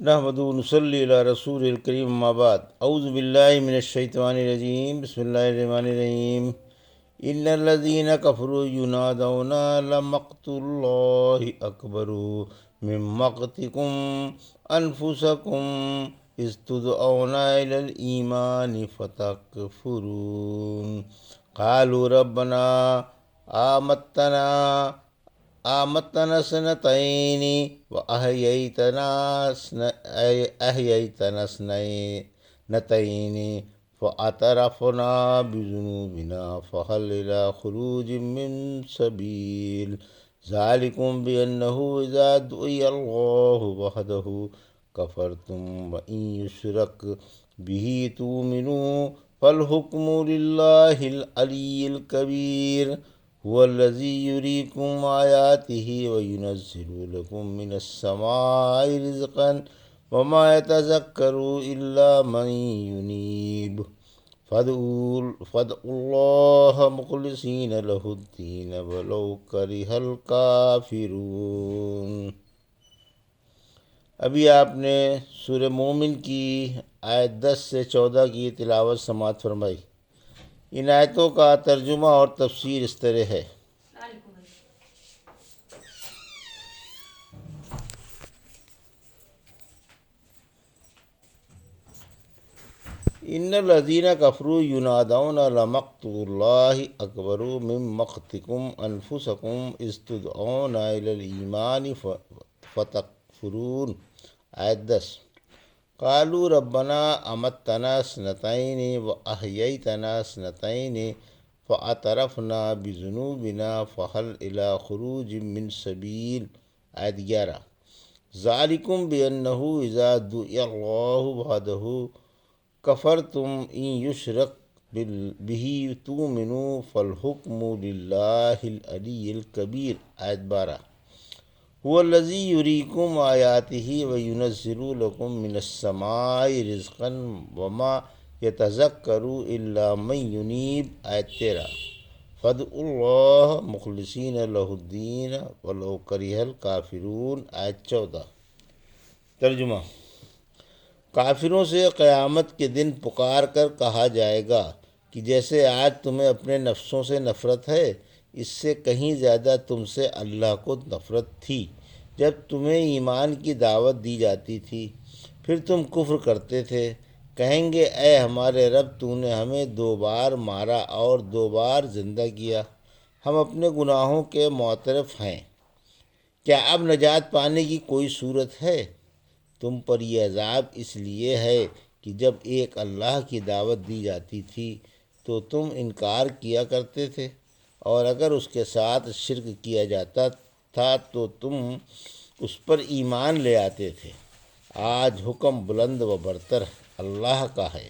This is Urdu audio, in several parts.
نحمد نصلی علی رسول الکریم اما بعد اعوذ باللہ من الشیطان الرجیم بسم اللہ الرحمن الرحیم ان الذین کفروا ینادون لمقت اللہ اکبر من مقتکم انفسکم اذ تدعون الی الایمان فتکفرون قالوا ربنا آمتنا سنتين وأحييتنا سنتين فاعترفنا بذنوبنا فهل إلى خروج من سبيل ذلكم بأنه إذا دعي الله وحده كفرتم وإن يشرك به تؤمنوا فالحكم لله العلي الكبير هو الذي يريكم آياته وينزل لكم من السماء رزقا وما يتذكر إلا من ينيب فادعوا الله مخلصين له الدين ولو كره الكافرون۔ ابھی آپ نے سورہ مومن کی آیت 10 سے 14 کی تلاوت سماعت فرمائی۔ ان آیتوں کا ترجمہ اور تفسیر اس طرح ہے۔ ان الذین کفروا ینادون لمقت اللہ اکبر من مقتکم انفسکم اذ تدعون الی الایمان فتکفرون۔ آیت 10۔ قالوا ربنا امتنا سنتين واحييتنا سنتين فاعترفنا بذنوبنا فهل الى خروج من سبيل۔ آیت 11۔ ذالکم بانه اذا دعي الله وحده كفرتم ان يشرك به تؤمنوا فالحكم لله العلي الكبير۔ آیت 12۔ هو الذي يريكم آياته وينزل لكم من السماء رزقا وما يتذكر إلا من ينيب۔ آیت 13۔ فادعوا الله مخلصين له الدين ولو كره الكافرون۔ آیت 14۔ ترجمہ۔ کافروں سے قیامت کے دن پکار کر کہا جائے گا کہ جیسے آج تمہیں اپنے نفسوں سے نفرت ہے، اس سے کہیں زیادہ تم سے اللہ کو نفرت تھی جب تمہیں ایمان کی دعوت دی جاتی تھی، پھر تم کفر کرتے تھے۔ کہیں گے اے ہمارے رب، تو نے ہمیں 2 بار مارا اور 2 بار زندہ کیا، ہم اپنے گناہوں کے معترف ہیں، کیا اب نجات پانے کی کوئی صورت ہے؟ تم پر یہ عذاب اس لیے ہے کہ جب ایک اللہ کی دعوت دی جاتی تھی تو تم انکار کیا کرتے تھے، اور اگر اس کے ساتھ شرک کیا جاتا تھا تو تم اس پر ایمان لے آتے تھے۔ آج حکم بلند و برتر اللہ کا ہے،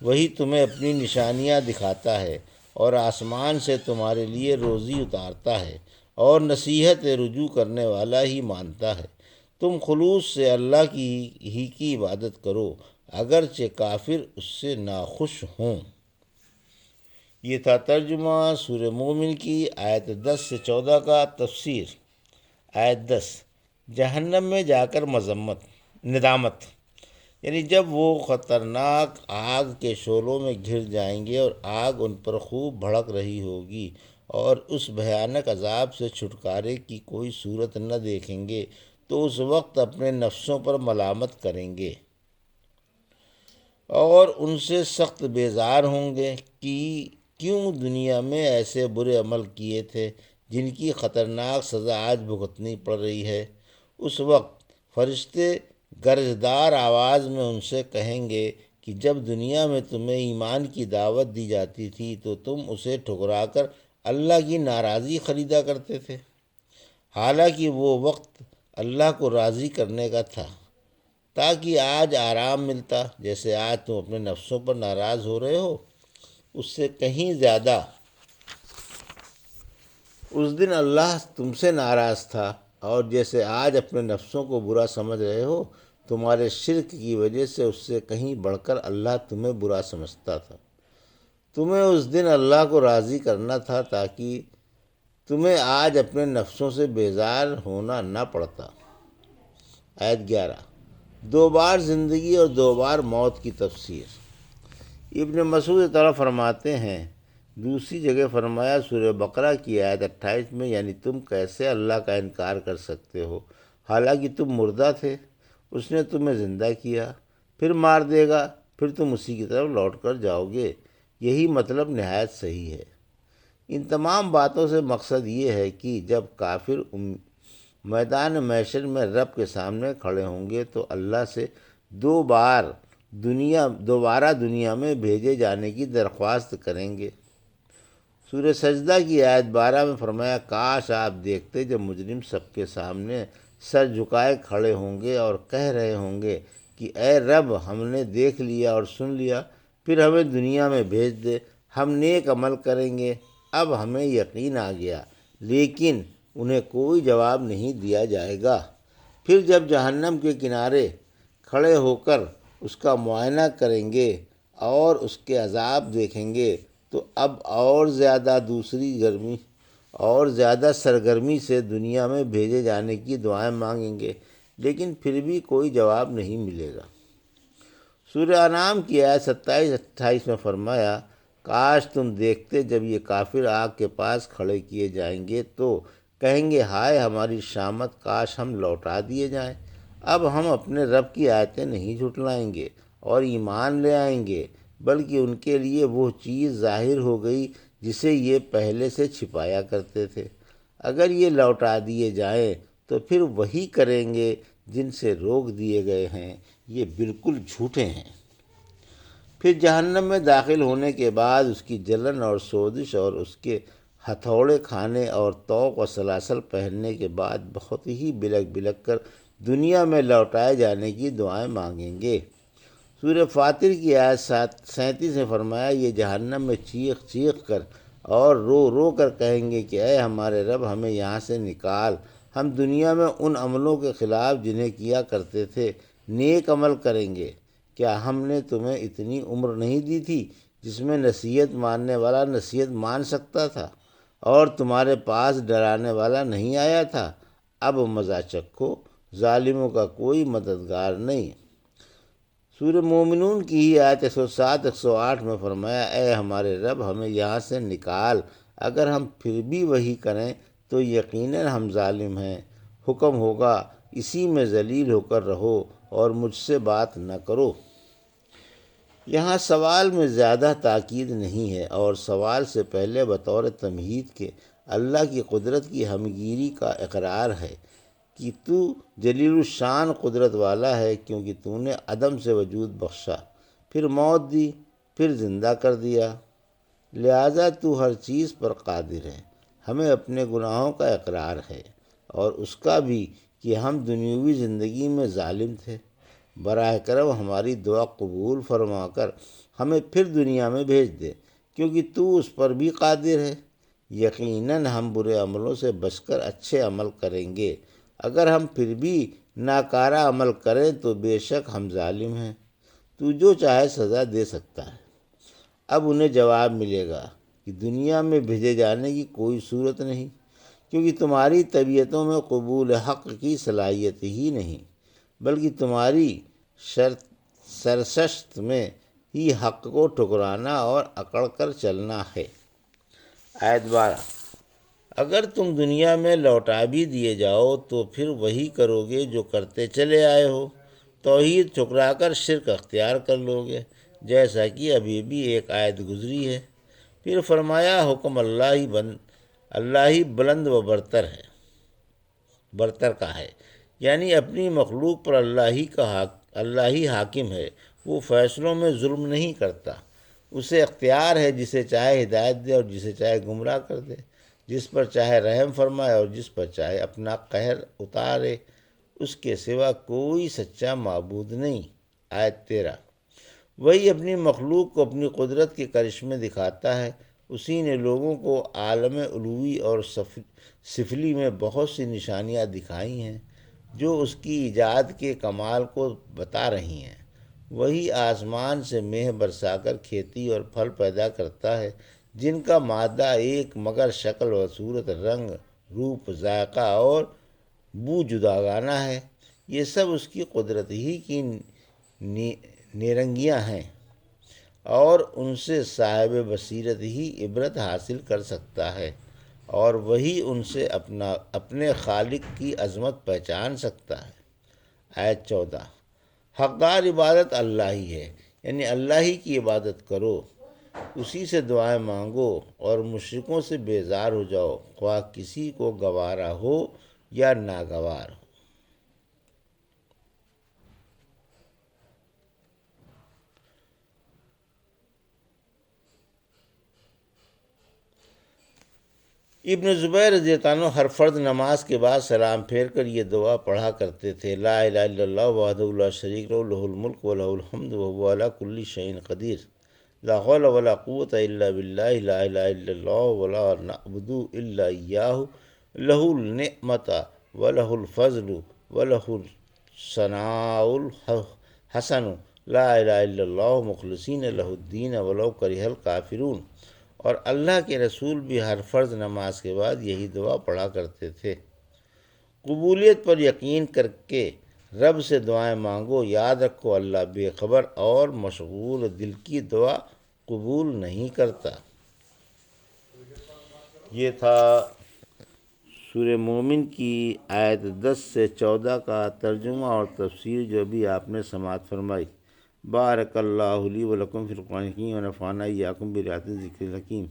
وہی تمہیں اپنی نشانیاں دکھاتا ہے اور آسمان سے تمہارے لیے روزی اتارتا ہے، اور نصیحت رجوع کرنے والا ہی مانتا ہے۔ تم خلوص سے اللہ ہی کی عبادت کرو، اگرچہ کافر اس سے ناخوش ہوں۔ یہ تھا ترجمہ سورہ مومن کی آیت 10 سے 14 کا۔ تفسیر۔ آیت 10۔ جہنم میں جا کر ندامت، یعنی جب وہ خطرناک آگ کے شعلوں میں گر جائیں گے اور آگ ان پر خوب بھڑک رہی ہوگی، اور اس بھیانک عذاب سے چھٹکارے کی کوئی صورت نہ دیکھیں گے تو اس وقت اپنے نفسوں پر ملامت کریں گے اور ان سے سخت بیزار ہوں گے کہ کیوں دنیا میں ایسے برے عمل کیے تھے جن کی خطرناک سزا آج بھگتنی پڑ رہی ہے۔ اس وقت فرشتے گرجدار آواز میں ان سے کہیں گے کہ جب دنیا میں تمہیں ایمان کی دعوت دی جاتی تھی تو تم اسے ٹھکرا کر اللہ کی ناراضی خریدا کرتے تھے، حالانکہ وہ وقت اللہ کو راضی کرنے کا تھا، تاکہ آج آرام ملتا۔ جیسے آج تم اپنے نفسوں پر ناراض ہو رہے ہو، اس سے کہیں زیادہ اس دن اللہ تم سے ناراض تھا، اور جیسے آج اپنے نفسوں کو برا سمجھ رہے ہو، تمہارے شرک کی وجہ سے اس سے کہیں بڑھ کر اللہ تمہیں برا سمجھتا تھا۔ تمہیں اس دن اللہ کو راضی کرنا تھا تاکہ تمہیں آج اپنے نفسوں سے بیزار ہونا نہ پڑتا۔ آیت 11۔ دو بار زندگی اور دو بار موت کی تفسیر۔ ابن مسعود تعالیٰ فرماتے ہیں، دوسری جگہ فرمایا سورہ بقرہ کی آیت 28 میں، یعنی تم کیسے اللہ کا انکار کر سکتے ہو حالانکہ تم مردہ تھے، اس نے تمہیں زندہ کیا، پھر مار دے گا، پھر تم اسی کی طرف لوٹ کر جاؤ گے۔ یہی مطلب نہایت صحیح ہے۔ ان تمام باتوں سے مقصد یہ ہے کہ جب کافر میدان محشر میں رب کے سامنے کھڑے ہوں گے تو اللہ سے دوبارہ دنیا میں بھیجے جانے کی درخواست کریں گے۔ سورہ سجدہ کی آیت 12 میں فرمایا، کاش آپ دیکھتے جب مجرم سب کے سامنے سر جھکائے کھڑے ہوں گے اور کہہ رہے ہوں گے کہ اے رب، ہم نے دیکھ لیا اور سن لیا، پھر ہمیں دنیا میں بھیج دے، ہم نیک عمل کریں گے، اب ہمیں یقین آ گیا۔ لیکن انہیں کوئی جواب نہیں دیا جائے گا۔ پھر جب جہنم کے کنارے کھڑے ہو کر اس کا معائنہ کریں گے اور اس کے عذاب دیکھیں گے تو اب اور زیادہ سرگرمی سے دنیا میں بھیجے جانے کی دعائیں مانگیں گے، لیکن پھر بھی کوئی جواب نہیں ملے گا۔ سورہ انعام کی آیت 27-28 میں فرمایا، کاش تم دیکھتے جب یہ کافر آگ کے پاس کھڑے کیے جائیں گے تو کہیں گے، ہائے ہماری شامت، کاش ہم لوٹا دیے جائیں، اب ہم اپنے رب کی آیتیں نہیں جھٹلائیں گے اور ایمان لے آئیں گے، بلکہ ان کے لیے وہ چیز ظاہر ہو گئی جسے یہ پہلے سے چھپایا کرتے تھے۔ اگر یہ لوٹا دیے جائیں تو پھر وہی کریں گے جن سے روک دیے گئے ہیں، یہ بالکل جھوٹے ہیں۔ پھر جہنم میں داخل ہونے کے بعد اس کی جلن اور سوزش اور اس کے ہتھوڑے کھانے اور طوق و سلاسل پہننے کے بعد بہت ہی بلک بلک کر دنیا میں لوٹائے جانے کی دعائیں مانگیں گے۔ سورہ فاطر کی آیت 37 میں فرمایا، یہ جہنم میں چیخ چیخ کر اور رو رو کر کہیں گے کہ اے ہمارے رب، ہمیں یہاں سے نکال، ہم دنیا میں ان عملوں کے خلاف جنہیں کیا کرتے تھے نیک عمل کریں گے۔ کیا ہم نے تمہیں اتنی عمر نہیں دی تھی جس میں نصیحت ماننے والا نصیحت مان سکتا تھا اور تمہارے پاس ڈرانے والا نہیں آیا تھا؟ اب مزہ چکھو، ظالموں کا کوئی مددگار نہیں۔ سورہ مومنون کی ہی آیت 107-108 میں فرمایا، اے ہمارے رب، ہمیں یہاں سے نکال، اگر ہم پھر بھی وہی کریں تو یقیناً ہم ظالم ہیں۔ حکم ہوگا، اسی میں ذلیل ہو کر رہو اور مجھ سے بات نہ کرو۔ یہاں سوال میں زیادہ تاکید نہیں ہے اور سوال سے پہلے بطور تمہید کے اللہ کی قدرت کی ہمگیری کا اقرار ہے کہ تو جلیل الشان قدرت والا ہے، کیونکہ تو نے عدم سے وجود بخشا، پھر موت دی، پھر زندہ کر دیا، لہٰذا تو ہر چیز پر قادر ہے۔ ہمیں اپنے گناہوں کا اقرار ہے اور اس کا بھی کہ ہم دنیاوی زندگی میں ظالم تھے۔ براہ کرم ہماری دعا قبول فرما کر ہمیں پھر دنیا میں بھیج دے، کیونکہ تو اس پر بھی قادر ہے۔ یقیناً ہم برے عملوں سے بچ کر اچھے عمل کریں گے، اگر ہم پھر بھی ناکارہ عمل کریں تو بے شک ہم ظالم ہیں۔ تو جو چاہے سزا دے سکتا ہے۔ اب انہیں جواب ملے گا کہ دنیا میں بھیجے جانے کی کوئی صورت نہیں، کیونکہ تمہاری طبیعتوں میں قبول حق کی صلاحیت ہی نہیں، بلکہ تمہاری سرشت میں ہی حق کو ٹھکرانا اور اکڑ کر چلنا ہے۔ آیت 12، اگر تم دنیا میں لوٹا بھی دیے جاؤ تو پھر وہی کرو گے جو کرتے چلے آئے ہو، توحید ٹھکرا کر شرک اختیار کر لو گے، جیسا کہ ابھی بھی ایک آیت گزری ہے۔ پھر فرمایا، حکم اللہ ہی بلند و برتر کا ہے، یعنی اپنی مخلوق پر اللہ ہی حاکم ہے، وہ فیصلوں میں ظلم نہیں کرتا، اسے اختیار ہے جسے چاہے ہدایت دے اور جسے چاہے گمراہ کر دے، جس پر چاہے رحم فرمائے اور جس پر چاہے اپنا قہر اتارے، اس کے سوا کوئی سچا معبود نہیں۔ آیت 13، وہی اپنی مخلوق کو اپنی قدرت کے کرشمے دکھاتا ہے، اسی نے لوگوں کو عالم علوی اور سفلی میں بہت سی نشانیاں دکھائی ہیں جو اس کی ایجاد کے کمال کو بتا رہی ہیں۔ وہی آسمان سے مہ برسا کر کھیتی اور پھل پیدا کرتا ہے جن کا مادہ ایک مگر شکل و صورت، رنگ، روپ، ذائقہ اور بو جداگانہ ہے۔ یہ سب اس کی قدرت ہی کی نیرنگیاں ہیں، اور ان سے صاحب بصیرت ہی عبرت حاصل کر سکتا ہے، اور وہی ان سے اپنے خالق کی عظمت پہچان سکتا ہے۔ آیت 14۔ حقدار عبادت اللہ ہی ہے، یعنی اللہ ہی کی عبادت کرو، اسی سے دعائیں مانگو، اور مشرکوں سے بیزار ہو جاؤ، خواہ کسی کو گوارا ہو یا ناگوار ہو۔ ابن زبیر رضی اللہ عنہ ہر فرض نماز کے بعد سلام پھیر کر یہ دعا پڑھا کرتے تھے: لا الہ الا اللہ وحدہ لا شریک لہ لہ الملک و لہ الحمد وہو علی کل شیء قدیر، لا حول ولا قوۃ الا باللہ، لا الہ الا اللہ ولا نعبد الا ایاہ، لہ النعمۃ ولہ الفضل ولہ الثناء الحسن، لا الہ الا اللہ مخلصین لہ الدین ولو کرہ الکافرون۔ اور اللہ کے رسول بھی ہر فرض نماز کے بعد یہی دعا پڑھا کرتے تھے۔ قبولیت پر یقین کر کے رب سے دعائیں مانگو، یاد رکھو اللہ بے خبر اور مشغول دل کی دعا قبول نہیں کرتا۔ یہ تھا سورہ مومن کی آیت 10 سے 14 کا ترجمہ اور تفسیر جو بھی آپ نے سماعت فرمائی۔ بارک اللہ لی و لکم فی القرآن الحکیم و نفعنی وایاکم بآیات الذکر الحکیم۔